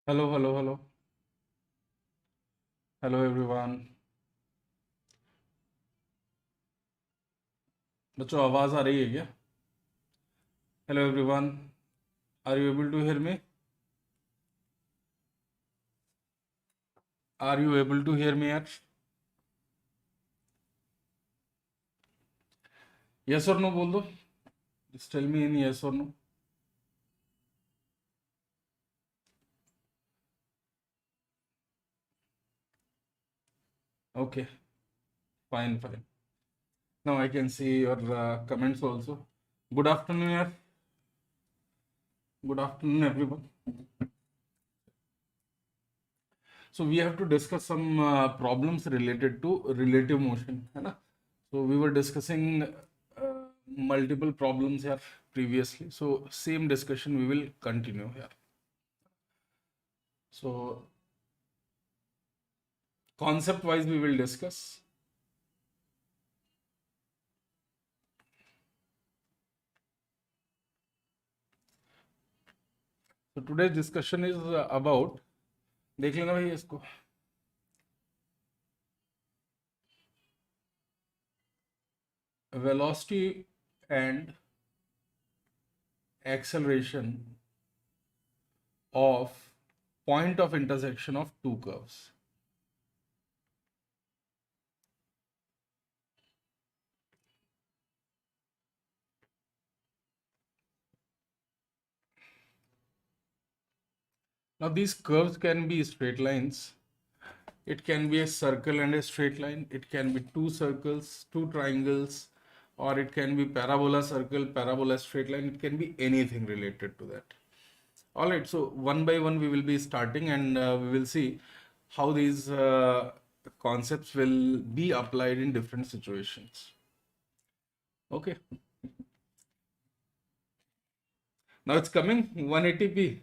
Hello hello hello hello everyone. बच्चों आवाज़ आ रही है क्या? Hello everyone, are you able to hear me? Are you able to hear me यार? यस और नो बोल दो। Just tell me in yes और no. Okay, fine fine. Now I can see your comments also. Good afternoon यार, good afternoon everyone. So we have to discuss some problems related to relative motion, है ना? So we were discussing multiple problems here previously. So same discussion we will continue here. So concept wise we will discuss. So today's discussion is about, देख लेना भाई इसको, velocity and acceleration of point of intersection of two curves. Now these curves can be straight lines. It can be a circle and a straight line. It can be two circles, two triangles, or it can be parabola circle, parabola straight line. It can be anything related to that. All right, so one by one we will be starting, and we will see how these concepts will be applied in different situations. Okay. Now it's coming 180p.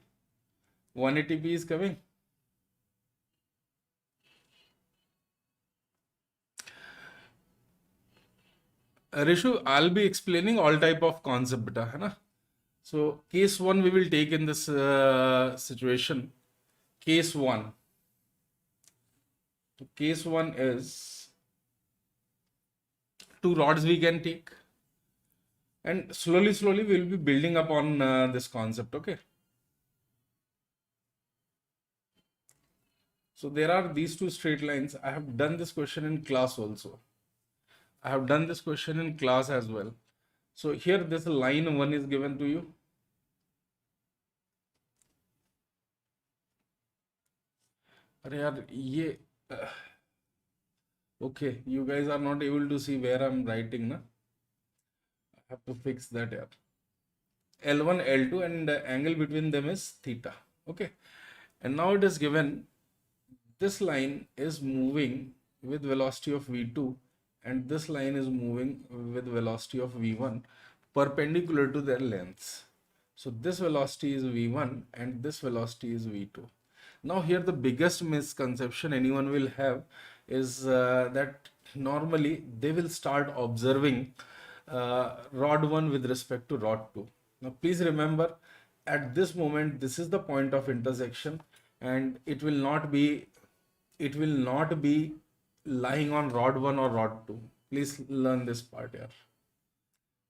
180p is coming. Rishu, I'll be explaining all type of concept, beta, है ना? So case one we will take in this situation. Case one. So case one is two rods we can take, and slowly we will be building up on this concept. Okay. So there are these two straight lines. I have done this question in class also. I have done this question in class as well. So here this line one is given to you. अरे यार ये okay, you guys are not able to see where I'm writing, na? I have to fix that here. L1, L2, and the angle between them is theta. Okay. And now it is given this line is moving with velocity of v2, and this line is moving with velocity of v1 perpendicular to their lengths. So this velocity is v1 and this velocity is v2. Now here the biggest misconception anyone will have is that normally they will start observing rod 1 with respect to rod 2. Now please remember, at this moment this is the point of intersection, and it will not be lying on rod 1 or rod 2. Please learn this part here.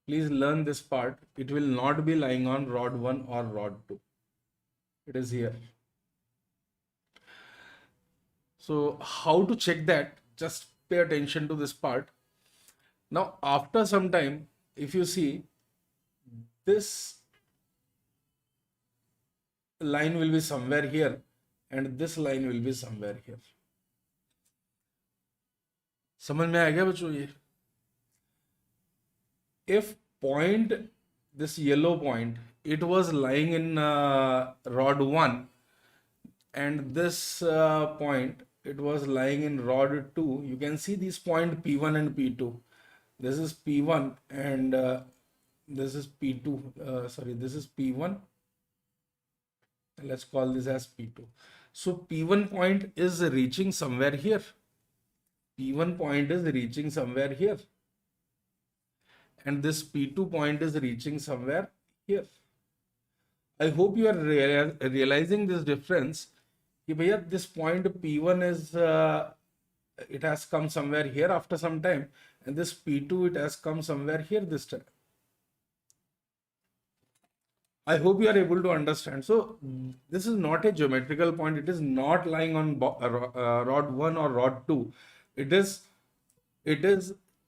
Please learn this part. It will not be lying on rod 1 or rod 2. It is here. So how to check that? Just pay attention to this part. Now after some time, if you see, this line will be somewhere here and this line will be somewhere here. समझ में आ गया बच्चों ये? If point, this yellow point, it was lying in rod 1, and this point, it was lying in rod 2, you can see these point P1 and P2. This is P1 and this is P2. Sorry, this is P1. Let's call this as P2. So P1 point is reaching somewhere here. P1 point is reaching somewhere here. And this P2 point is reaching somewhere here. I hope you are realizing this difference. कि भैया this point P1 is it has come somewhere here after some time, and this P2 it has come somewhere here this time. I hope you are able to understand. So this is not a geometrical point. It is not lying on rod 1 or rod 2. It is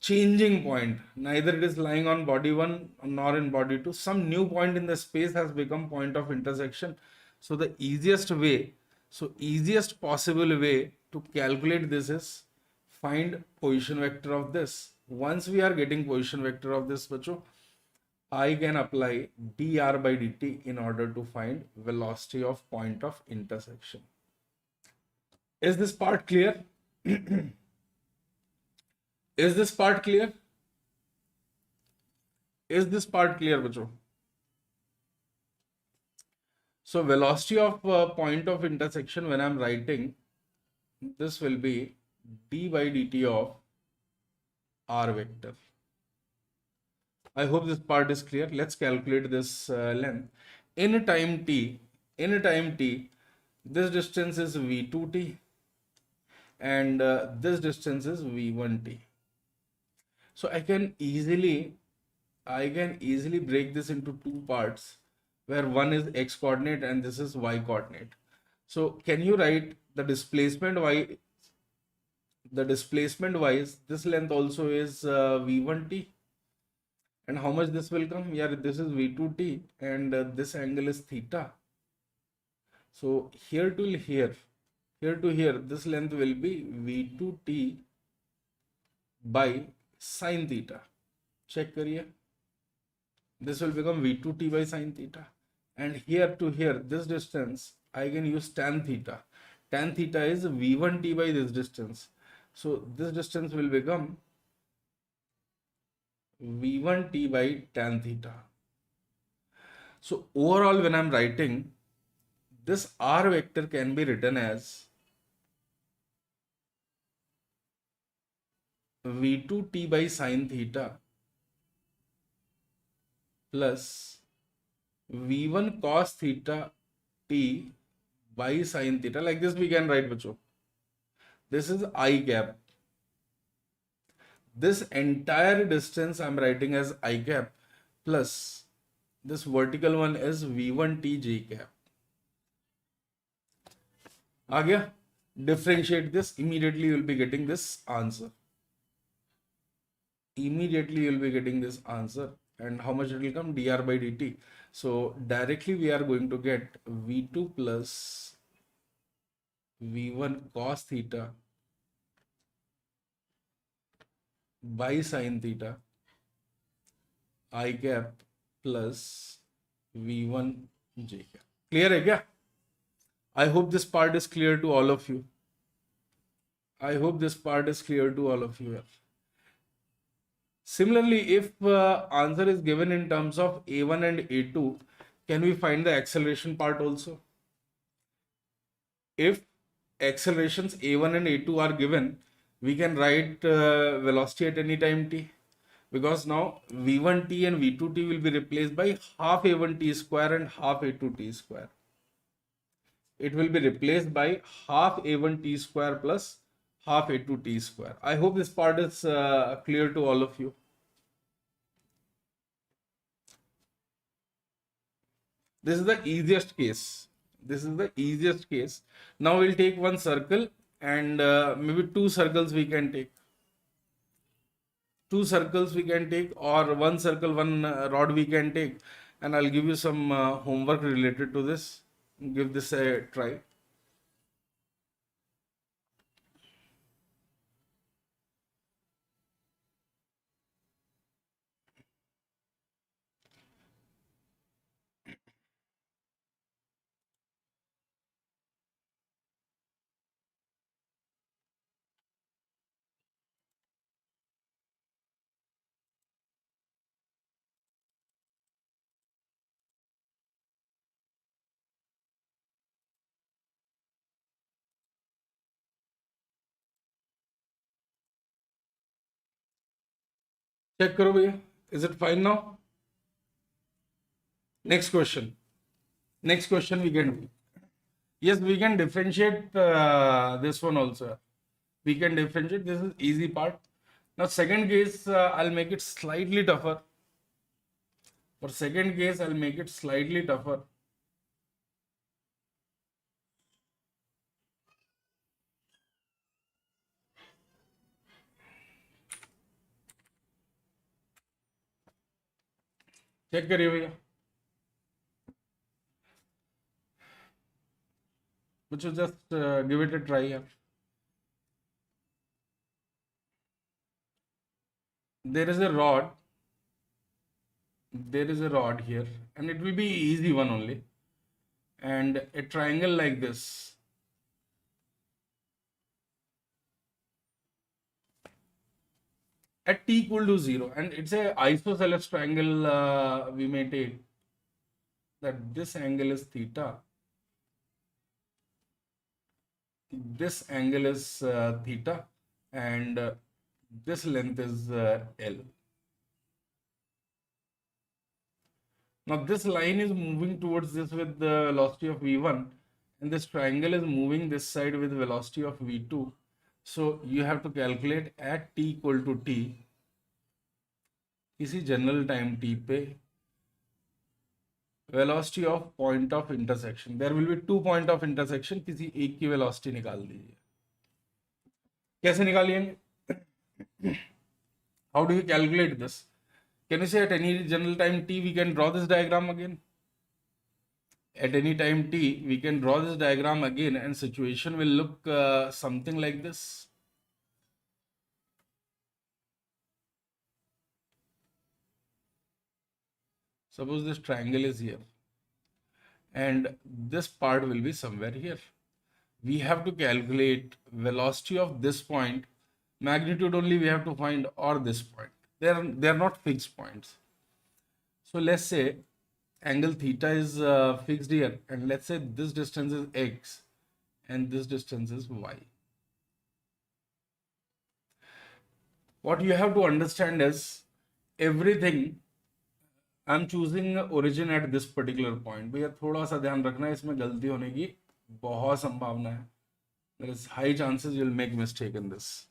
changing point. Neither it is lying on body 1 nor in body 2. Some new point in the space has become point of intersection. So the easiest possible way to calculate this is find position vector of this. Once we are getting position vector of this, bacho, I can apply dr by dt in order to find velocity of point of intersection. Is this part clear? Is this part clear? Is this part clear, bacho? So velocity of point of intersection when I'm writing, this will be d by dt of r vector. I hope this part is clear. Let's calculate this length. In a time t, this distance is v2t and this distance is v1t. So I can easily break this into two parts, where one is x coordinate and this is y coordinate. So can you write the displacement y? The displacement wise, this length also is v1t. And how much this will come? Yeah, this is v2t and this angle is theta. So here to here, this length will be v2t by sine theta. Check kariye. This will become v2t by sine theta. And here to here, this distance, I can use tan theta. Tan theta is v1t by this distance. So this distance will become v1t by tan theta. So overall, when I'm writing, this r vector can be written as v2t by sine theta plus v1 cos theta t by sine theta. Like this we can write, bacho. This is I cap. This entire distance I'm writing as I cap plus this vertical one is v1t j cap. आ गया? Differentiate this, immediately you will be getting this answer. Immediately you will be getting this answer. And how much it will come? Dr by dt. So directly we are going to get v2 plus v1 cos theta by sine theta I cap plus v1 j cap. Clear है क्या? I hope this part is clear to all of you. I hope this part is clear to all of you. Similarly, if answer is given in terms of a1 and a2, can we find the acceleration part also? If accelerations a1 and a2 are given, we can write velocity at any time t, because now v1t and v2t will be replaced by half a1t square and half a2t square. It will be replaced by half a1t square plus half a2t square. I hope this part is clear to all of you. This is the easiest case. Now we'll take one circle and maybe two circles we can take. Or one circle, one rod we can take. And I'll give you some homework related to this. Give this a try. Check करो भैया. Is it fine now? Next question we can do. Yes, we can differentiate this one also. We can differentiate. This is easy part. Now, second case, I'll make it slightly tougher. For second case, I'll make it slightly tougher. Check करिए भैया. Which is just give it a try here. There is a rod. There is a rod here, and it will be easy one only. And a triangle like this. At t equal to 0, and it's a isosceles triangle. We may take that this angle is theta. This angle is theta, and this length is L. Now this line is moving towards this with the velocity of v1, and this triangle is moving this side with velocity of v2. So you have to calculate at t equal to t, किसी general time t पे velocity of point of intersection. There will be 2 point of intersection. किसी एक की velocity निकाल दीजिए. कैसे निकालिएंगे? How do you calculate this? Can you say at any general time t we can draw this diagram again? At any time t we can draw this diagram again, and situation will look something like this. Suppose this triangle is here, and this part will be somewhere here. We have to calculate velocity of this point. Magnitude only we have to find, or this point. They're not fixed points. So let's say angle theta is fixed here, and let's say this distance is x and this distance is y. What you have to understand is everything. I'm choosing origin at this particular point. भैया थोड़ा सा ध्यान रखना है, इसमें गलती होने की बहुत संभावना है. There is high chances you'll make mistake in this.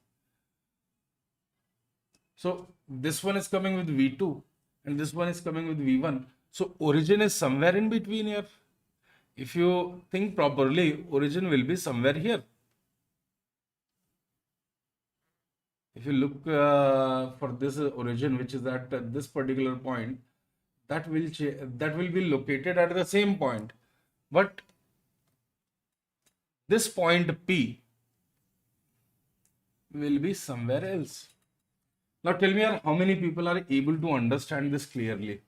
So this one is coming with v2 and this one is coming with v1. So origin is somewhere in between here. If you think properly, origin will be somewhere here. If you look for this origin, which is at this particular point, that will be located at the same point, but this point P will be somewhere else. Now tell me how many people are able to understand this clearly.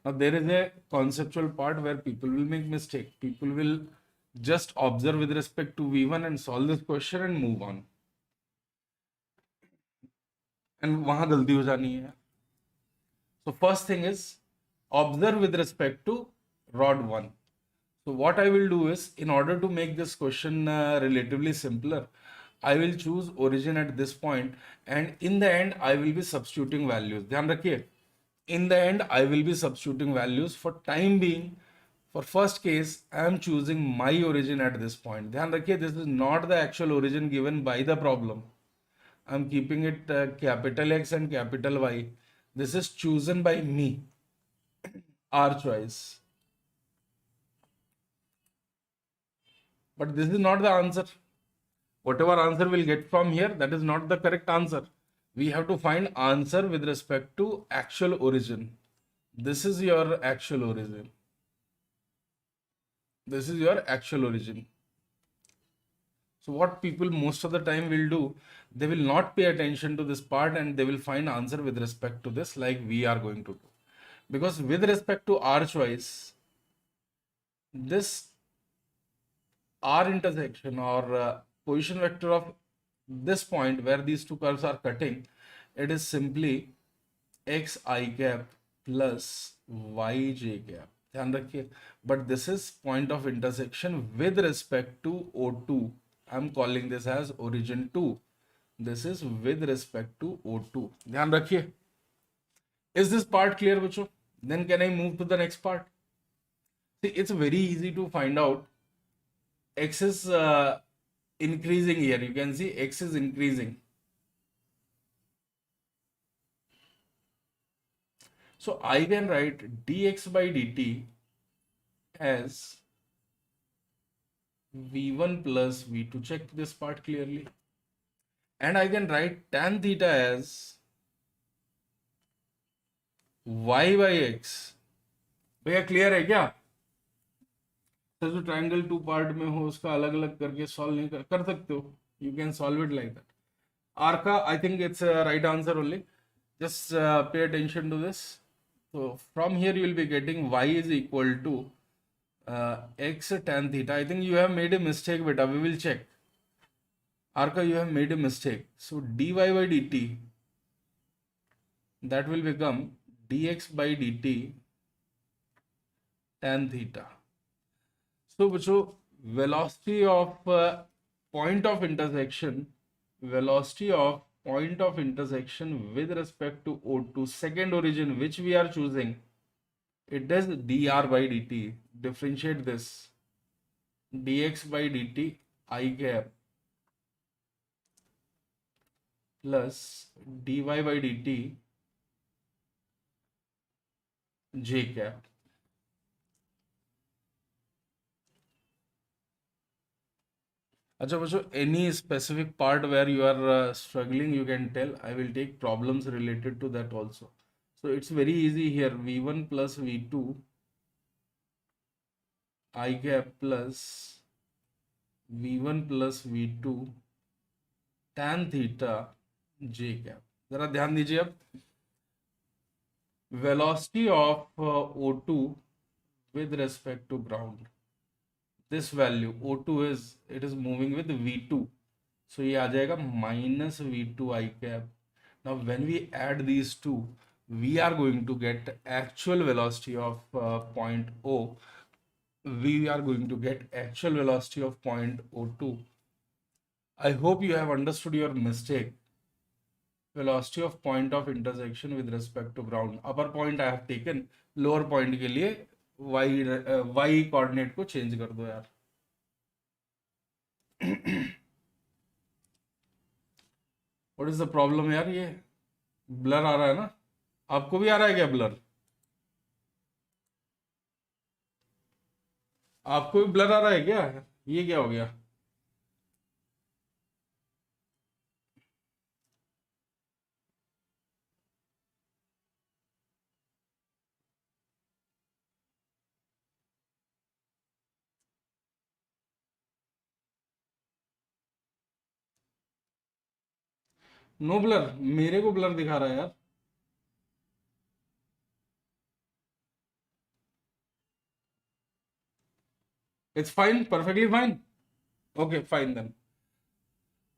Now there is a conceptual part where people will make mistake. People will just observe with respect to V1 and solve this question and move on. And वहाँ गलती हो जानी है. So first thing is observe with respect to rod 1. So what I will do is, in order to make this question relatively simpler, I will choose origin at this point, and in the end I will be substituting values. ध्यान रखिए, in the end I will be substituting values. For time being, for first case I am choosing my origin at this point. ध्यान रखिए, this is not the actual origin given by the problem. I am keeping it capital X and capital Y. This is chosen by me, our choice. But this is not the answer. Whatever answer we'll get from here, that is not the correct answer. We have to find answer with respect to actual origin. This is your actual origin. This is your actual origin. So what people most of the time will do, they will not pay attention to this part and they will find answer with respect to this, like we are going to do. Because with respect to our choice, this R intersection or position vector of this point where these two curves are cutting, it is simply xi cap plus yj cap. ध्यान रखिए, but this is point of intersection with respect to O2. I'm calling this as origin 2. This is with respect to O2. ध्यान रखिए. Is this part clear, बच्चों? Then can I move to the next part? See, it's very easy to find out x is increasing here. You can see x is increasing. So I can write dx by dt as v1 plus v2. Check this part clearly. And I can write tan theta as y by x. भैया clear है क्या? तो जो triangle two part में हो उसका अलग अलग करके सॉल्व नहीं कर सकते हो. You can solve it like that. आर का I think it's right answer only. Just pay attention to this. So from here you will be getting y is equal to x tan theta. I think you have made a mistake, beta. We will check. Arka, you have made a mistake. So dy by dt, that will become dx by dt tan theta. So velocity of point of intersection, with respect to O2, second origin which we are choosing, it is dr by dt. Differentiate this. Dx by dt I cap plus dy by dt j cap. अच्छा बच्चों, any specific part where you are struggling, you can tell. I will take problems related to that also. So it's very easy here. V1 plus V2 I cap plus V1 plus V2 tan theta j cap. जरा ध्यान दीजिए अब. Velocity of O2 with respect to ground. This value O2 is moving with V2. So ये आ जाएगा minus V2 I cap. Now when we add these two, we are going to get actual velocity of point O. We are going to get actual velocity of point O2. I hope you have understood your mistake. Velocity of point of intersection with respect to ground. Upper point I have taken. Lower point के लिए y coordinate को change कर दो यार. What is the problem यार? ये blur आ रहा है ना? आपको भी आ रहा है क्या ब्लर? आपको भी ब्लर आ रहा है क्या? ये क्या हो गया? No blur. मेरे को ब्लर दिखा रहा है यार. It's fine, perfectly fine. Okay, fine then.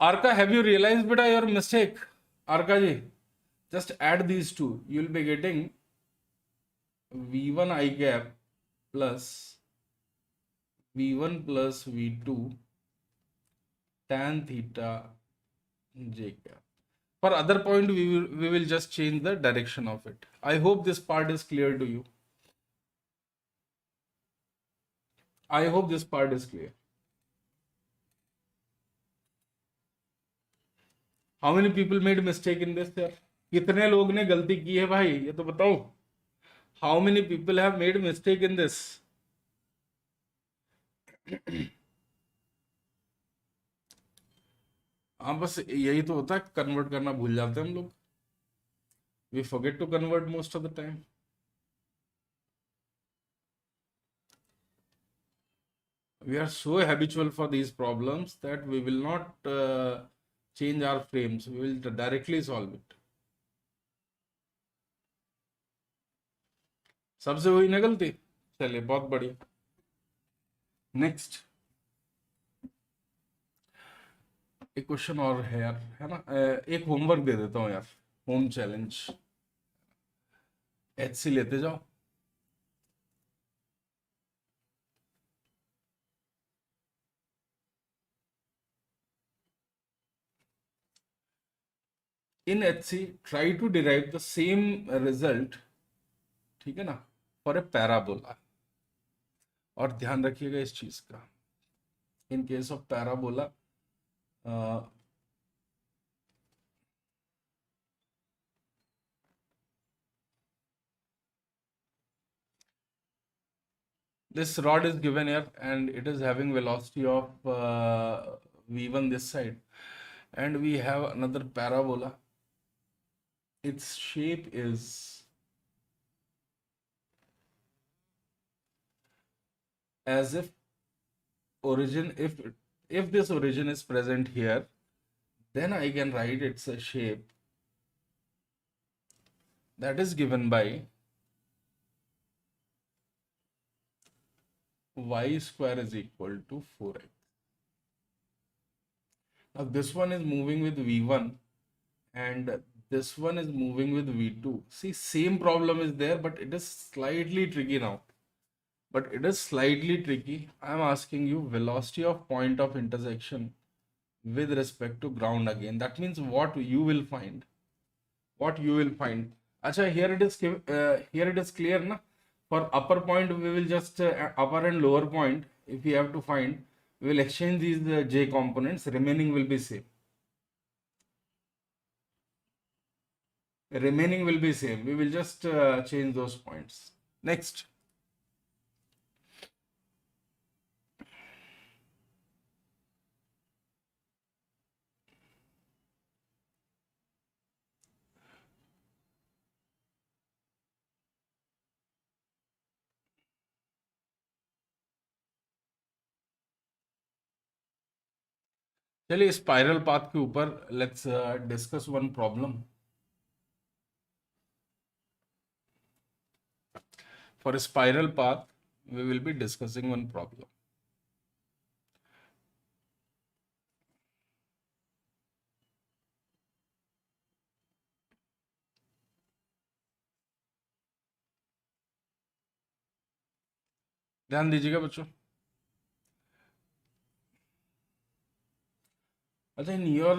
Arka, have you realized beta your mistake? Arka ji, just add these two. You will be getting V1 I cap plus V1 plus V2 tan theta j cap. For other point, we will just change the direction of it. I hope this part is clear to you. I hope this part is clear. How many people made mistake in this यार? कितने लोग ने गलती की है भाई? ये तो बताओ. How many people have made mistake in this? हाँ, बस यही तो होता है, कन्वर्ट करना भूल जाते हैं हम लोग. We forget to convert most of the time. We are so habitual for these problems that we will not change our frames. We will directly solve it. सबसे हुई ना गलती. चलिए, बहुत बढ़िया. नेक्स्ट एक क्वेश्चन और है यार, है ना. एक होमवर्क दे देता हूँ यार. Home challenge. HC लेते जाओ. In HC, try to derive the same result, ठीक है ना, फॉर ए पैराबोला. और ध्यान रखिएगा इस चीज का. in case of parabola, uh, this rod is given here and it is having velocity of v1 this side, and we have another parabola. Its shape is as if origin, if this origin is present here, then I can write it's a shape that is given by y square is equal to 4x. Now this one is moving with v1 and this one is moving with v2. See, same problem is there, but it is slightly tricky now. I'm asking you velocity of point of intersection with respect to ground again. That means what you will find. Acha, here it is clear na. For upper point, we will just upper and lower point. If we have to find, we will exchange these j components. Remaining will be same. We will just change those points. Next. चलिए spiral path के ऊपर let's discuss one problem. For a spiral path, we will be discussing one problem. ध्यान दीजिएगा बच्चों. अच्छा, in your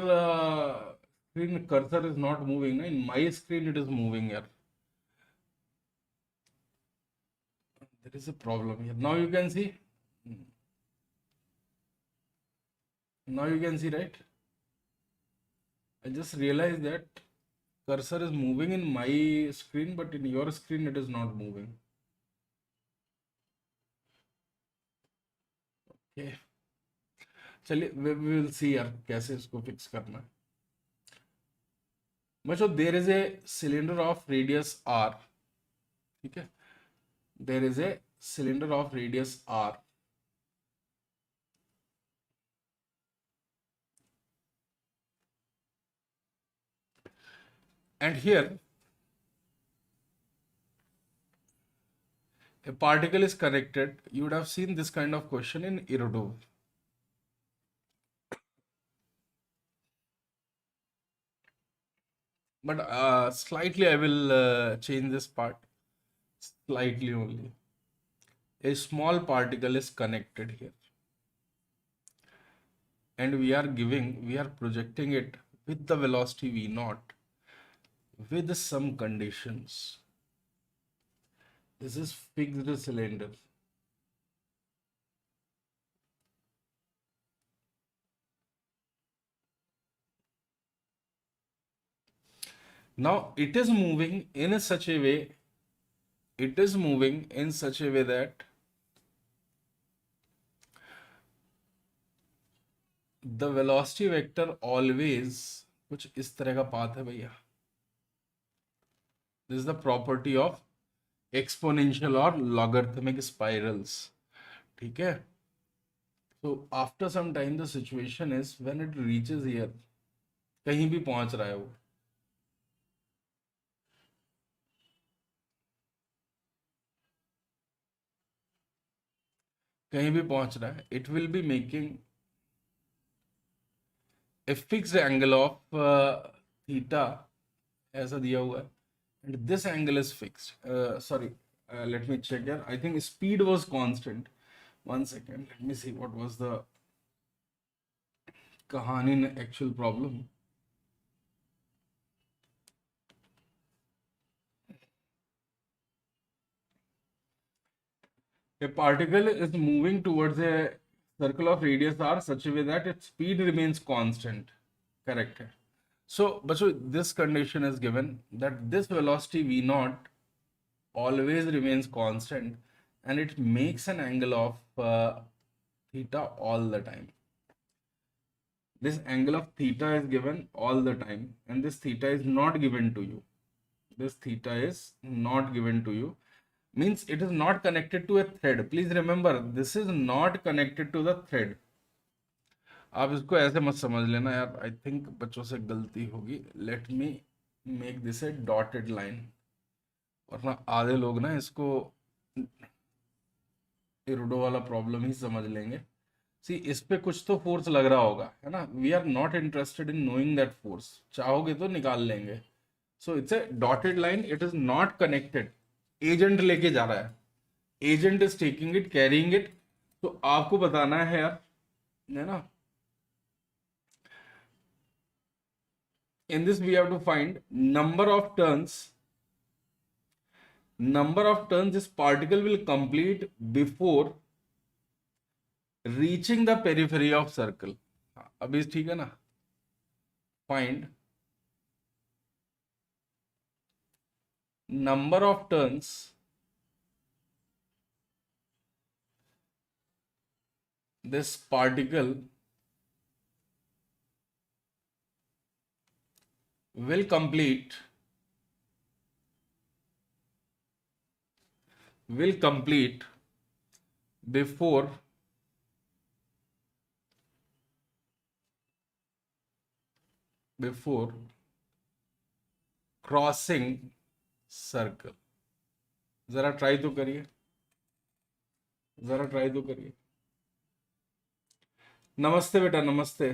screen cursor is not moving. In my screen it is moving here. There is a problem here. Now you can see. Now you can see, right? I just realized that cursor is moving in my screen, but in your screen it is not moving. Okay. चलिए we will see यार कैसे इसको fix करना है. बच्चों, there is a cylinder of radius r. ठीक है, there is a cylinder of radius r. And here a particle is connected. You would have seen this kind of question in Erudove. But slightly I will change this part. Slightly only. A small particle is connected here. And we are projecting it with the velocity v0 with some conditions. This is fixed cylinder. Now it is moving in such a way. That the velocity vector always कुछ इस तरह का path है भैया. This is the property of exponential or logarithmic spirals. ठीक है. So after some time the situation is when it reaches here, कहीं भी पहुंच रहा है वो. कहीं भी पहुंच रहा है, it will be making a fixed angle of theta ऐसा दिया हुआ है, and this angle is fixed. Sorry, let me check here. I think speed was constant. One second, let me see what was the kahani in actual problem. A particle is moving towards a circle of radius r such a way that its speed remains constant. Correct है. So बच्चों this condition is given that this velocity v naught always remains constant and it makes an angle of theta all the time. This angle of theta is given all the time and this theta is not given to you. This theta is not given to you. Means it is not connected to a thread. Please remember, this is not connected to the thread. आप इसको ऐसे मत समझ लेना यार. I think बच्चों से गलती होगी. Let me make this A dotted line. वरना आधे लोग ना इसको इरोडो वाला प्रॉब्लम ही समझ लेंगे. सी इस पे कुछ तो फोर्स लग रहा होगा है ना. We are not interested in knowing that force. चाहोगे तो निकाल लेंगे. So it's a dotted line. It is not connected. Agent लेके जा रहा है. Agent is taking it, carrying it. तो आपको बताना है यार, है ना. In this we have to find number of turns this particle will complete before reaching the periphery of circle. अभी ठीक है ना. Find number of turns this particle will complete before crossing circle. जरा ट्राई तो करिए. नमस्ते बेटा, नमस्ते.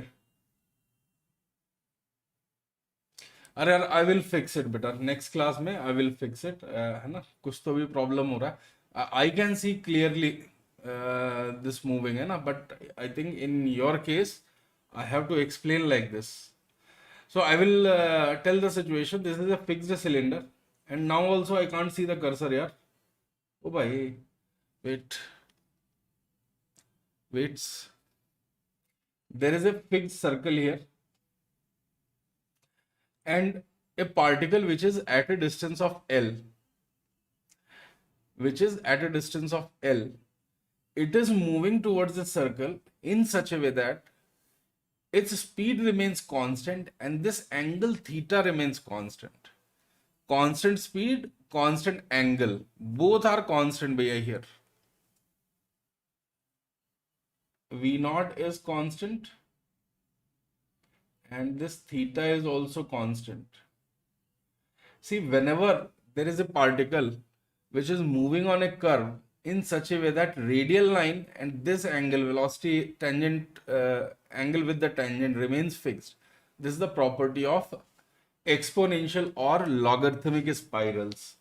अरे यार आई विल फिक्स इट बेटा. नेक्स्ट क्लास में आई विल फिक्स इट, है ना. कुछ तो भी प्रॉब्लम हो रहा है. I can see clearly this moving, है ना. But I think in your case I have to explain like this. So I will tell the situation. This is a fixed cylinder and now also I can't see the cursor here. Oh bhai, waits. There is a fixed circle here and a particle which is at a distance of L. It is moving towards the circle in such a way that its speed remains constant and this angle theta remains constant. Constant speed, constant angle, both are constant bhaiya here. V naught is constant and this theta is also constant. See, whenever there is a particle which is moving on a curve in such a way that radial line and this angle, velocity tangent, angle with the tangent remains fixed. This is the property of exponential or logarithmic spirals.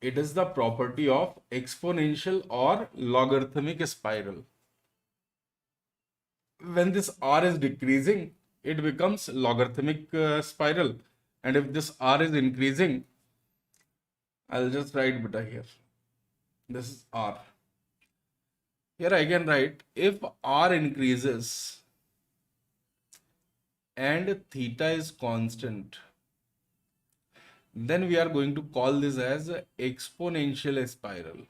It is the property of exponential or logarithmic spiral. When this r is decreasing, it becomes logarithmic spiral, and if this r is increasing, I'll just write beta here. This is r. Here I can write if r increases and theta is constant, then we are going to call this as exponential spiral.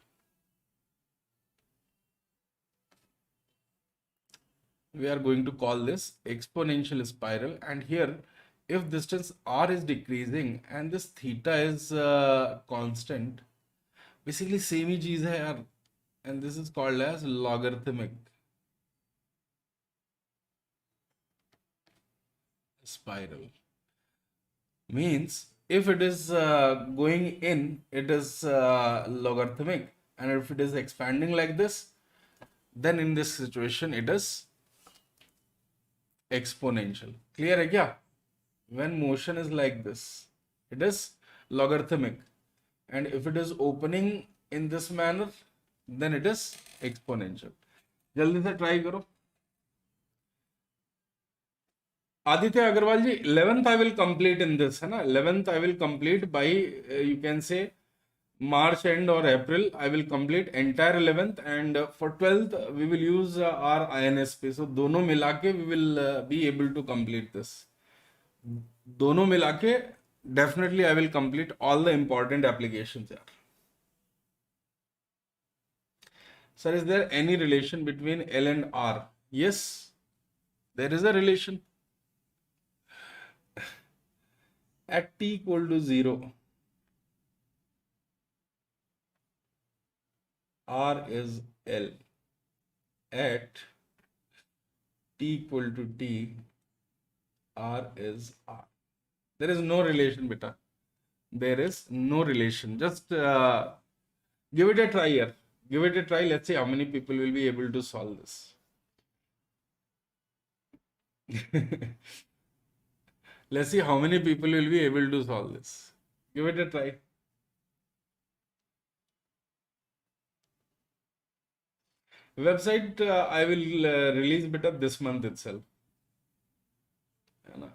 We are going to call this exponential spiral, and here if distance r is decreasing and this theta is constant, basically same ही चीज है यार, and this is called as logarithmic spiral. Means if it is going in, it is logarithmic, and if it is expanding like this, then in this situation it is exponential. Clear है क्या? When motion is like this, it is logarithmic, and if it is opening in this manner, then it is exponential. जल्दी से try करो. आदित्य अग्रवाल जी, 11th I will complete in this, है ना. 11th I will complete by you can say March end or April, I will complete entire 11th, and for 12th we will use our INSP. So दोनों मिला के we will be able to complete this. दोनों मिला के definitely I will complete all the important applications यार. Sir, is there any relation between L and R? Yes, there is a relation. At t equal to 0, R is L. At t equal to t, R is R. There is no relation, beta. There is no relation. Just give it a try here. Give it a try. Let's see how many people will be able to solve this. Let's see how many people will be able to solve this. Give it a try. Website I will release beta this month itself. है ना?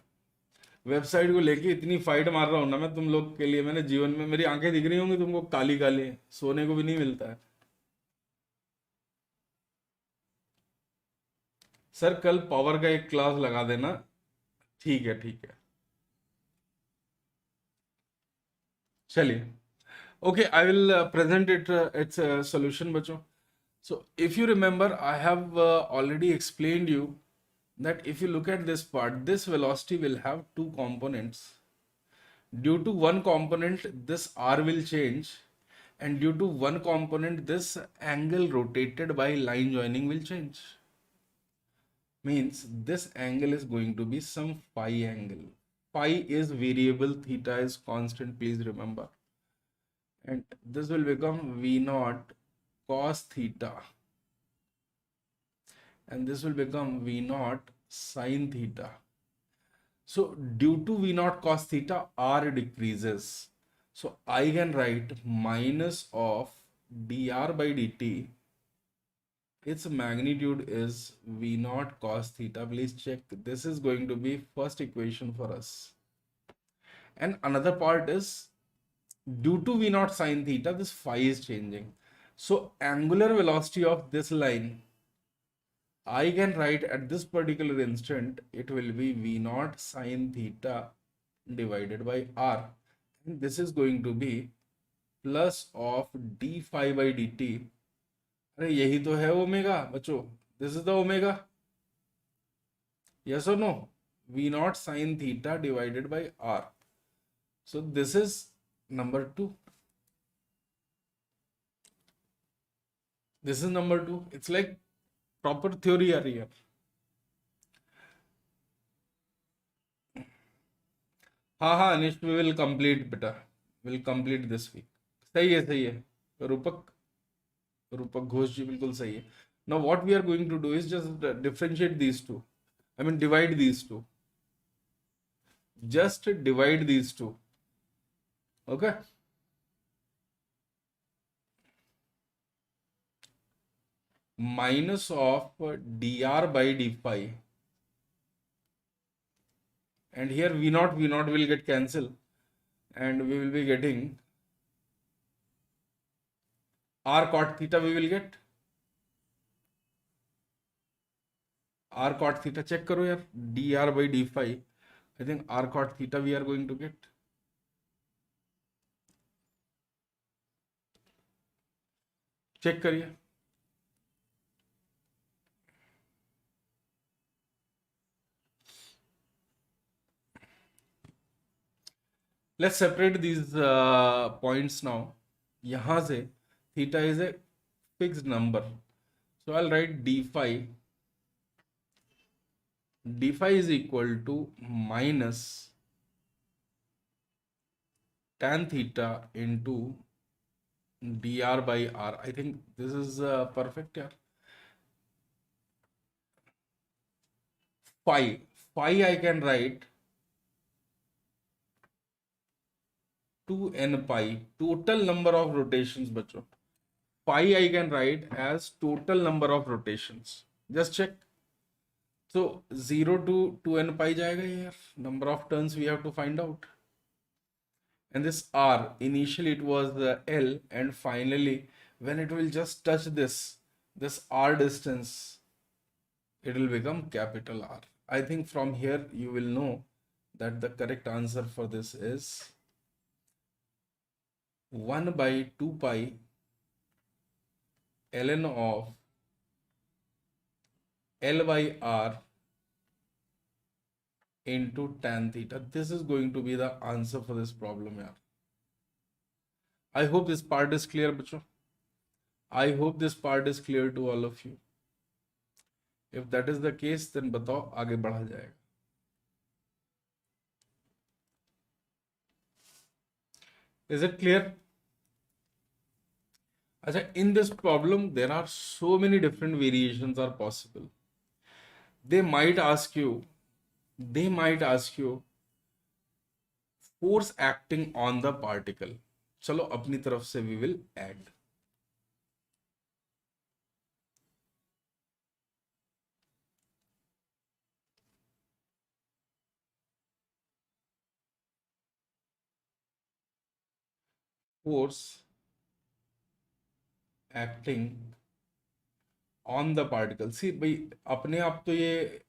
Website को लेके इतनी fight मार रहा हूँ ना मैं तुम लोग के लिए. मैंने जीवन में, मेरी आंखें दिख रही होंगी तुमको काली काली, सोने को भी नहीं मिलता है. सर कल पावर का एक क्लास लगा देना. ठीक है, ठीक है, चलिए. Okay, I will present its solution, बच्चों. So if you remember, I have already explained you that if you look at this part, this velocity will have two components. Due to one component, this r will change, and due to one component, this angle rotated by line joining will change. Means this angle is going to be some phi angle. Phi is variable, theta is constant, please remember. And this will become V0 cos theta, and this will become V0 sin theta. So due to V0 cos theta, R decreases. So I can write minus of dr by dt. Its magnitude is V0 cos theta. Please check. This is going to be first equation for us. And another part is, due to V0 sin theta, this phi is changing. So angular velocity of this line, I can write at this particular instant, it will be V0 sin theta divided by R. And this is going to be plus of d phi by dt. अरे यही तो है omega बच्चों. This is the omega. Yes or no? V0 sin theta divided by R. So this is number 2. This is number 2. It's like proper theory are here. हाँ अनिश, we will complete बेटा. Will complete this week. सही है. रूपक घोष जी बिल्कुल सही है. Now what we are going to do is just differentiate these two. I mean divide these two. Just divide these two. Okay. Minus of dr by d phi. And here V0 will get cancelled. And we will be getting r cot theta we will get. R cot theta check करो यार. dr by d phi. I think r cot theta we are going to get. Check करिए. Let's separate these points now. यहाँ से theta is a fixed number. So I'll write d phi. D phi is equal to minus tan theta into dr by r. I think this is perfect here. Phi I can write 2n pi, total number of rotations बच्चों. Phi I can write as total number of rotations. Just check. So 0 to 2n pi जाएगा यार. Number of turns we have to find out. and this R, initially it was the L, and finally when it will just touch this R distance, it will become capital R. I think from here you will know that the correct answer for this is 1 by 2 pi ln of L by R into tan theta. This is going to be the answer for this problem here. I hope this part is clear, bachcho. I hope this part is clear to all of you. If that is the case, then बताओ आगे बढ़ा जाएगा. Is it clear? Achha, in this problem, there are so many different variations are possible. They might ask you, force acting on the particle. चलो अपनी तरफ से we will add. Force acting on the particle. See भाई अपने आप तो ये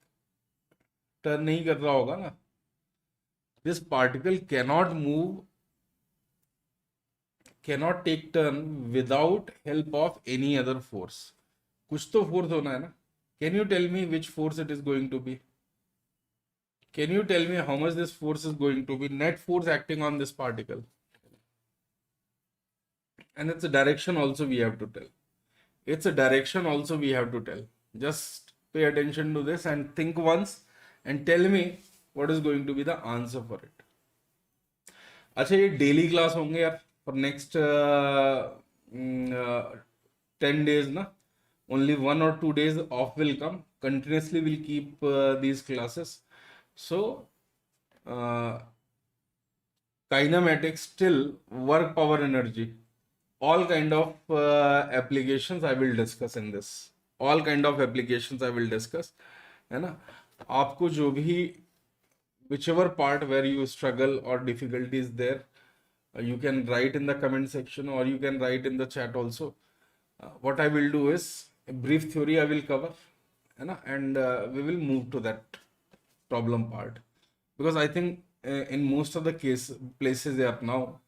turn नहीं कर रहा होगा ना. This particle cannot move, cannot take turn without help of any other force. कुछ तो force होना है ना. Can you tell me which force it is going to be? Can you tell me how much this force is going to be? Net force acting on this particle. And it's a direction also we have to tell. It's a direction also we have to tell. Just pay attention to this and think once and tell me what is going to be the answer for it. अच्छा ये daily class होंगे यार for next 10 days ना. Only 1 or 2 days off will come. Continuously we'll keep these classes. So kinematics, still work, power, energy, all kind of applications I will discuss in this. All kind of applications I will discuss, है ना. आपको जो भी whichever part where you struggle or difficulty is there, you can write in the comment section or you can write in the chat also. What I will do is a brief theory I will cover, है ना, and we will move to that problem part, because I think in most of the places they are now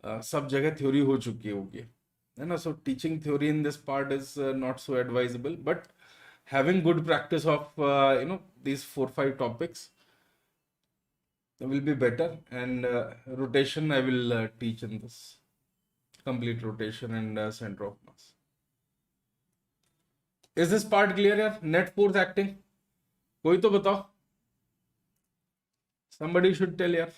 सब जगह theory हो चुकी होगी, है ना. So teaching theory in this part is not so advisable, but having good practice of these 4-5 topics will be better, and rotation I will teach in this, complete rotation and center of mass. Is this part clear यार? Net force acting कोई तो बताओ. Somebody should tell यार.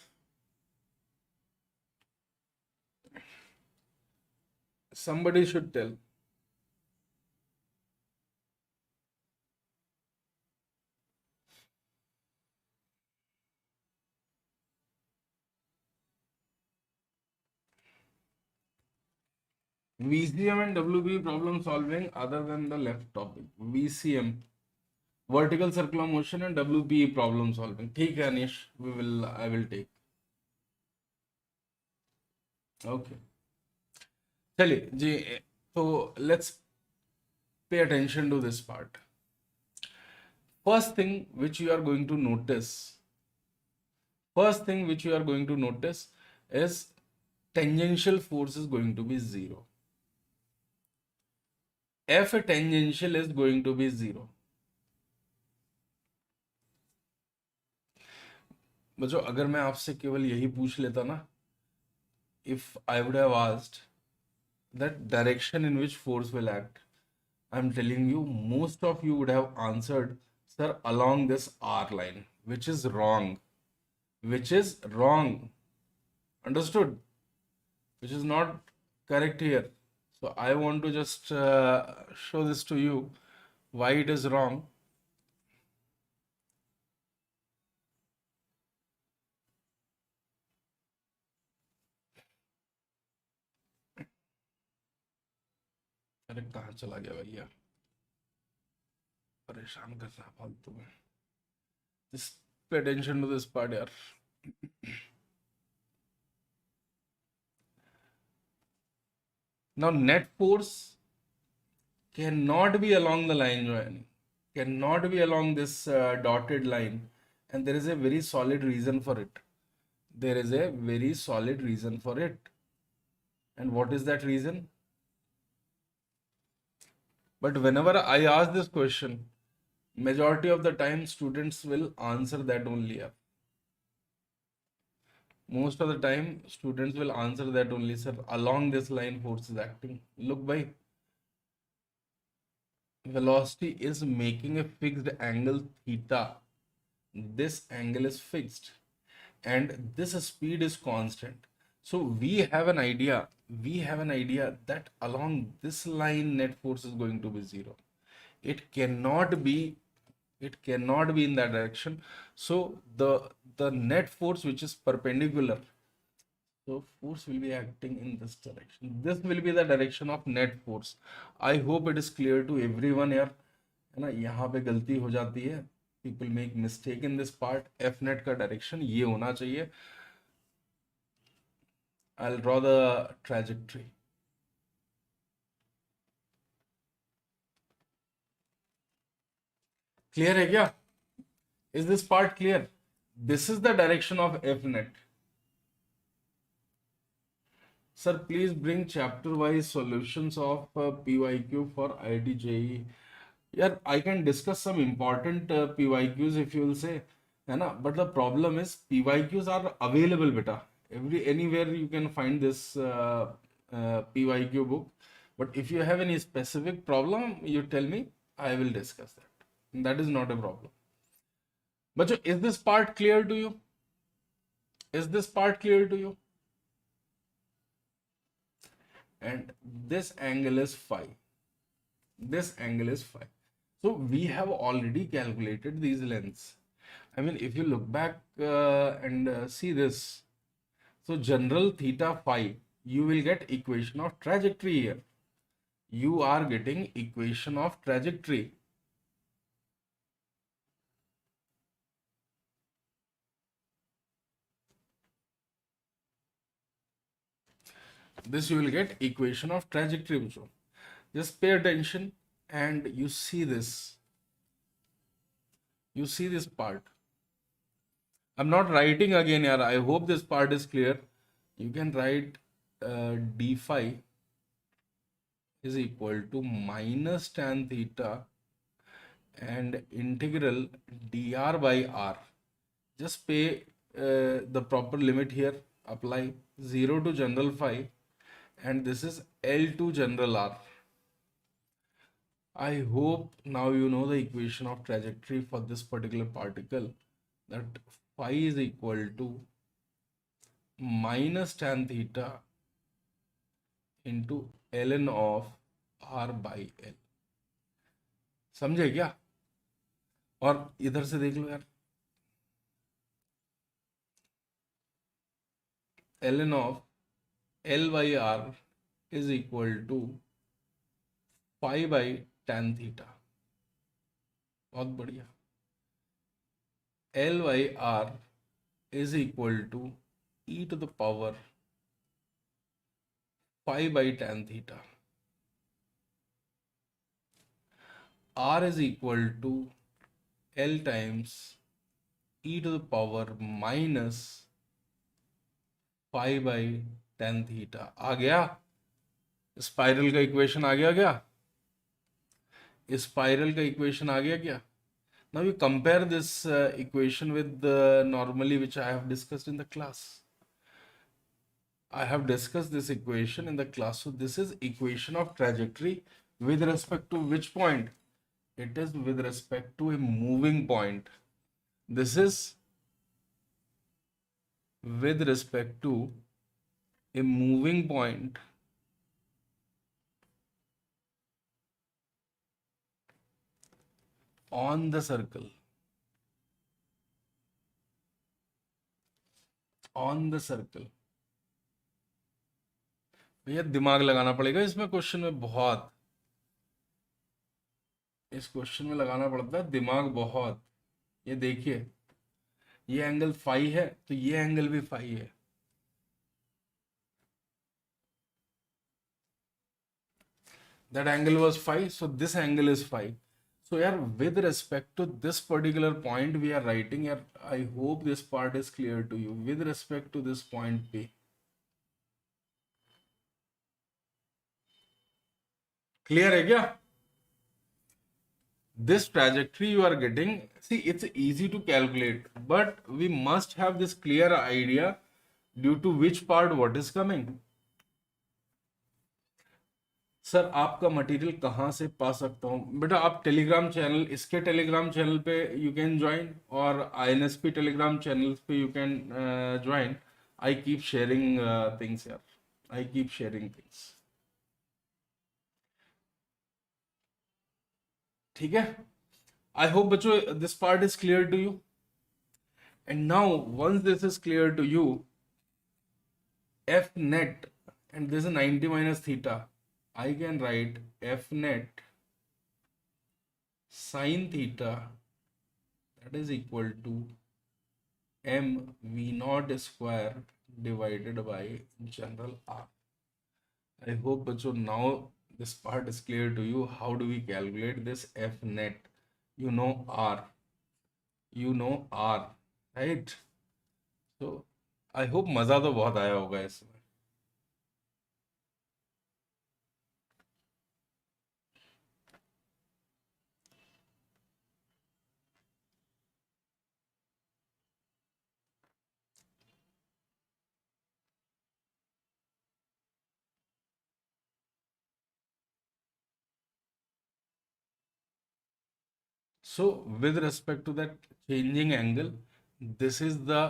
Somebody should tell. VCM and WB problem solving other than the left topic. VCM, vertical circular motion, and WB problem solving. ठीक है अनिश, I will take. Okay. चलिए जी, तो let's pay attention to this part. First thing which you are going to notice is tangential force is going to be 0. F tangential is going to be 0. बच्चों अगर मैं आपसे केवल यही पूछ लेता ना, if I would have asked that direction in which force will act, I'm telling you, most of you would have answered, sir, along this R line, which is wrong. Understood? Which is not correct here. So I want to just show this to you why it is wrong. अरे कहाँ चला गया भैया, परेशान कर रहा फालतू में. Just pay attention to this part यार. Now net force cannot be along the line, joining, cannot be along this dotted line, and there is a very solid reason for it. There is a very solid reason for it. And what is that reason? But whenever I ask this question, majority of the time students will answer that only. Most of the time students will answer that only, sir, along this line force is acting. Look, by velocity is making a fixed angle theta. This angle is fixed and this speed is constant. So we have an idea, that along this line net force is going to be zero. It cannot be, in that direction. So the net force which is perpendicular, so force will be acting in this direction. This will be the direction of net force. I hope it is clear to everyone here. है ना, यहाँ पे गलती हो जाती है, people make mistake in this part. F net का direction ये होना चाहिए. I'll draw the trajectory. Clear है क्या? Is this part clear? This is the direction of F net. Sir, please bring chapter-wise solutions of PYQ for IIT JEE. Yeah, I can discuss some important PYQs if you will say, है ना? But the problem is PYQs are available, beta. Anywhere you can find this PYQ book. But if you have any specific problem, you tell me, I will discuss that. That is not a problem. But is this part clear to you? Is this part clear to you? And this angle is phi. This angle is phi. So we have already calculated these lengths. I mean, if you look back and see this, so general theta phi, you will get equation of trajectory here. You are getting equation of trajectory. This you will get equation of trajectory. Just pay attention and you see this. You see this part. I'm not writing again here. I hope this part is clear. You can write d phi is equal to minus tan theta and integral dr by r. Just pay the proper limit here. Apply 0 to general phi and this is L to general r. I hope now you know the equation of trajectory for this particular particle, that phi is equal to minus tan theta into ln of r by l. समझे क्या? और इधर से देख लो यार, ln of l by r is equal to phi by tan theta. बहुत बढ़िया. L by r is equal to e to the power phi by tan theta. R is equal to L times e to the power minus phi by tan theta. आ गया? Spiral का equation आ गया क्या? Spiral का equation आ गया क्या? Now you compare this equation with the normally which I have discussed in the class. I have discussed this equation in the class. So this is equation of trajectory with respect to which point? It is with respect to a moving point. This is with respect to a moving point on the circle. On the circle. भैया दिमाग लगाना पड़ेगा इसमें, question में बहुत, इस question में लगाना पड़ता है दिमाग बहुत. ये देखिए, ये एंगल फाई है तो ये एंगल भी फाई है. That angle was phi, so this angle is phi. So yeah, with respect to this particular point we are writing here, I hope this part is clear to you. With respect to this point P. Clear है क्या? This trajectory you are getting, see, it's easy to calculate, but we must have this clear idea due to which part what is coming. Sir आपका material कहाँ से पा सकता हूँ बेटा? आप टेलीग्राम चैनल, इसके टेलीग्राम चैनल पे यू कैन ज्वाइन, और आईएनएसपी टेलीग्राम चैनल पे you can join. I keep sharing things यार, आई कीप शेयरिंग थिंग्स. ठीक है? आई होप बच्चों this part is clear to you. And now once this is clear to you, f net, and this is 90 minus theta, I can write f net sin theta, that is equal to m v naught square divided by general r. I hope bachcho now this part is clear to you. How do we calculate this f net? You know r, right? So I hope मजा तो बहुत आया होगा इसमें. So with respect to that changing angle, this is the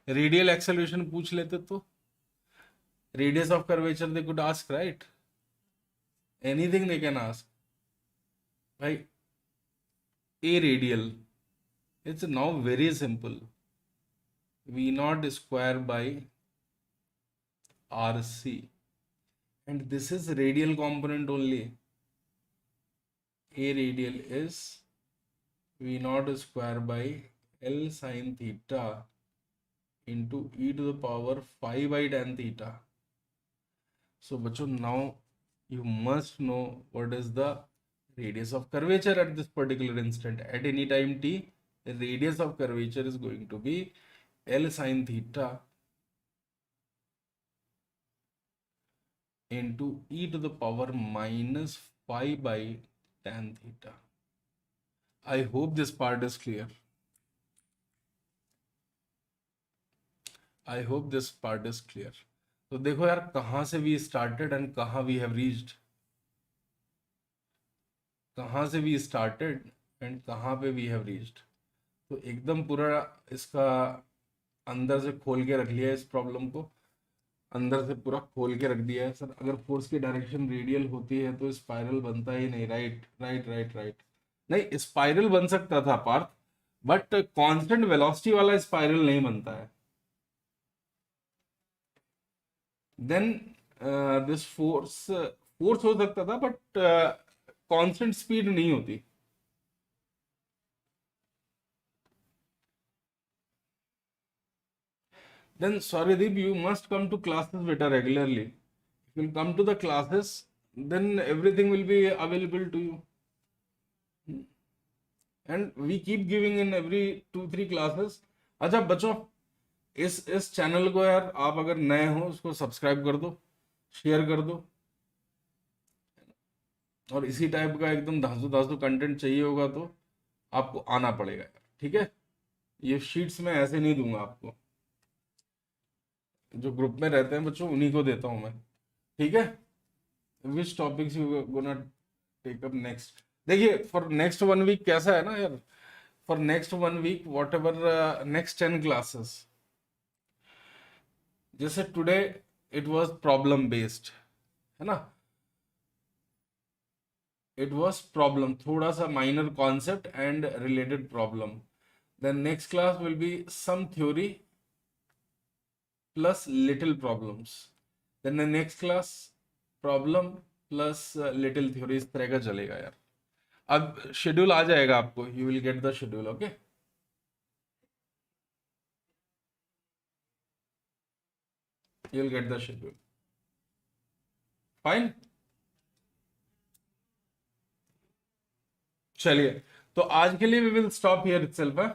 radial acceleration पूछ लेते तो radius of curvature they could ask, right? Anything they can ask. भाई a radial, it's now very simple, v naught square by rc, and this is radial component only. A radial is v naught square by L sin theta into e to the power phi by tan theta. So bachcho, now you must know what is the radius of curvature at this particular instant. At any time t, the radius of curvature is going to be L sin theta into e to the power minus phi by tan theta. I hope this part is clear. I hope this part is clear. तो देखो यार कहाँ से we started and कहाँ we have reached. कहाँ से we started and कहाँ पे we have reached. तो एकदम पूरा इसका अंदर से खोल के रख लिया है, इस प्रॉब्लम को अंदर से पूरा खोल के रख दिया है. सर अगर फोर्स की डायरेक्शन रेडियल होती है तो स्पाइरल बनता ही नहीं, राइट राइट राइट राइट. नहीं, स्पाइरल बन सकता था पार्थ, बट कांस्टेंट वेलोसिटी वाला स्पाइरल नहीं बनता है. देन दिस फोर्स हो सकता था, बट कांस्टेंट स्पीड नहीं होती. Then sorry Deep, you must come to classes better regularly. If you come to the classes, then everything will be available to you. And we keep giving in every 2-3 classes. अच्छा बच्चों, इस channel को यार आप अगर नए हो उसको सब्सक्राइब कर दो, शेयर कर दो, और इसी टाइप का एकदम धांसू धांसू कंटेंट चाहिए होगा तो आपको आना पड़ेगा, ठीक है? ये शीट्स में ऐसे नहीं दूंगा आपको, जो ग्रुप में रहते हैं बच्चों उन्हीं को देता हूं मैं, ठीक है? Which topics you gonna take up next? देखिए फॉर नेक्स्ट 1 वीक कैसा है ना यार, for next 1 week whatever next 10 classes, जैसे today it was problem based, है ना? इट वाज प्रॉब्लम, थोड़ा सा minor concept and related problem. Then next class will be some theory plus little problems. Then the next class problem plus little theory. इस तरह का चलेगा यार. अब शेड्यूल आ जाएगा आपको, you will get the schedule, okay? you'll get the schedule. Fine. चलिए, तो आज के लिए we will stop here itself है.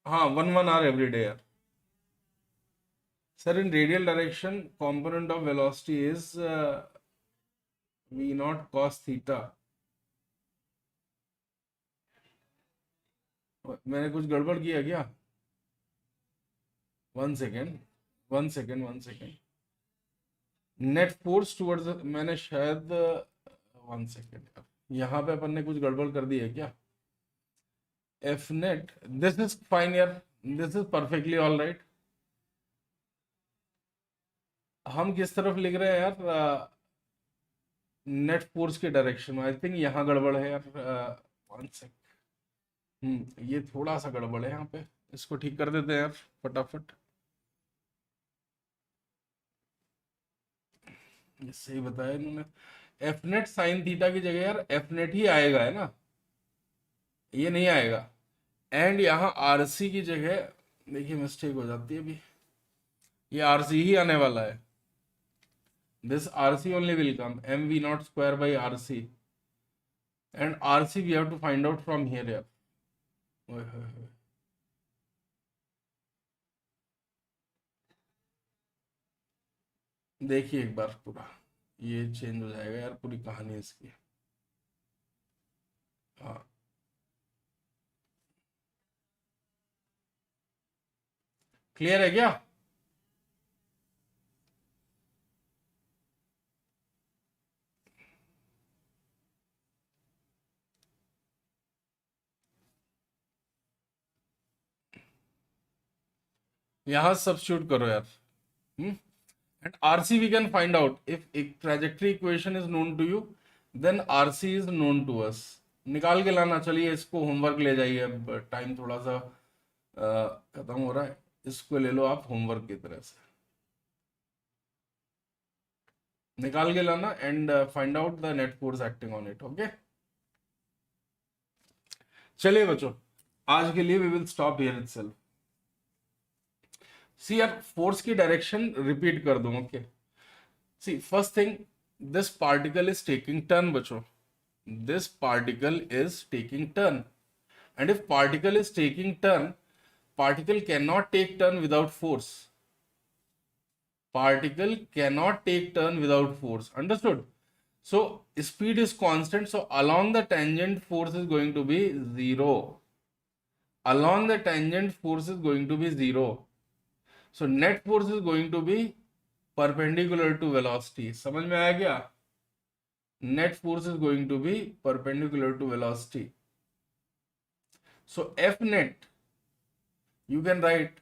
हाँ, 1 hour every day यार. Sir, in radial direction, component of velocity is v naught cos theta. मैंने कुछ गड़बड़ किया क्या? 1 second, 1 second, 1 second. Net force towards, मैंने शायद 1 सेकेंड यार, यहाँ पे अपन ने कुछ गड़बड़ कर दी है क्या? F net, this is fine यार, this is perfectly all right. हम किस तरफ लिख रहे हैं यार? नेट फोर्स के डायरेक्शन में. आई थिंक यहाँ गड़बड़ है यार. 1 सेकेंड. ये थोड़ा सा गड़बड़ है यहाँ पे, इसको ठीक कर देते हैं यार फटाफट. ये सही बताया इन्होंने. एफ नेट साइन थीटा की जगह यार एफ नेट ही आएगा, है ना? ये नहीं आएगा. एंड यहाँ आरसी की जगह देखिए मिस्टेक हो जाती है अभी, ये आरसी ही आने वाला है. This RC only will come, M V not square by RC. And RC we have to find out from here यार. देखिए एक बार पूरा ये चेंज हो जाएगा यार, पूरी कहानी इसकी. हाँ, क्लियर है क्या? यहां सब्स्टिट्यूट करो यार. And RC we can find out if a trajectory equation is known to you, then RC is known to us. निकाल के लाना. चलिए इसको होमवर्क ले जाइए, अब टाइम थोड़ा सा खत्म हो रहा है. इसको ले लो आप होमवर्क की तरह से, निकाल के लाना and find out the net force acting on it. Okay, चलिए बच्चों, आज के लिए we will stop here itself. See यार, फोर्स की डायरेक्शन रिपीट कर दूं. Okay, see first thing, this particle is taking turn बच्चों. This particle is taking turn, and if particle is taking turn, particle cannot take turn without force. Particle cannot take turn without force. Understood? So speed is constant, so along the tangent force is going to be 0. Along the tangent force is going to be 0. So net force is going to be perpendicular to velocity. समझ में आया क्या? Net force is going to be perpendicular to velocity. So F net you can write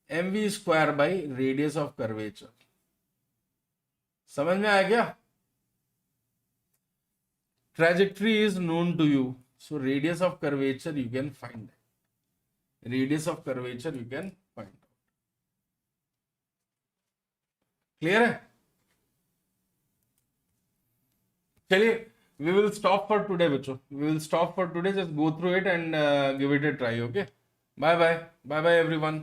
mv square by radius of curvature. समझ में आया क्या? Trajectory is known to you, so radius of curvature you can find. Radius of curvature you can find. Clear है? चलिए, we will stop for today बच्चों. We will stop for today. Just go through it and give it a try. Okay. Bye bye. Bye bye everyone.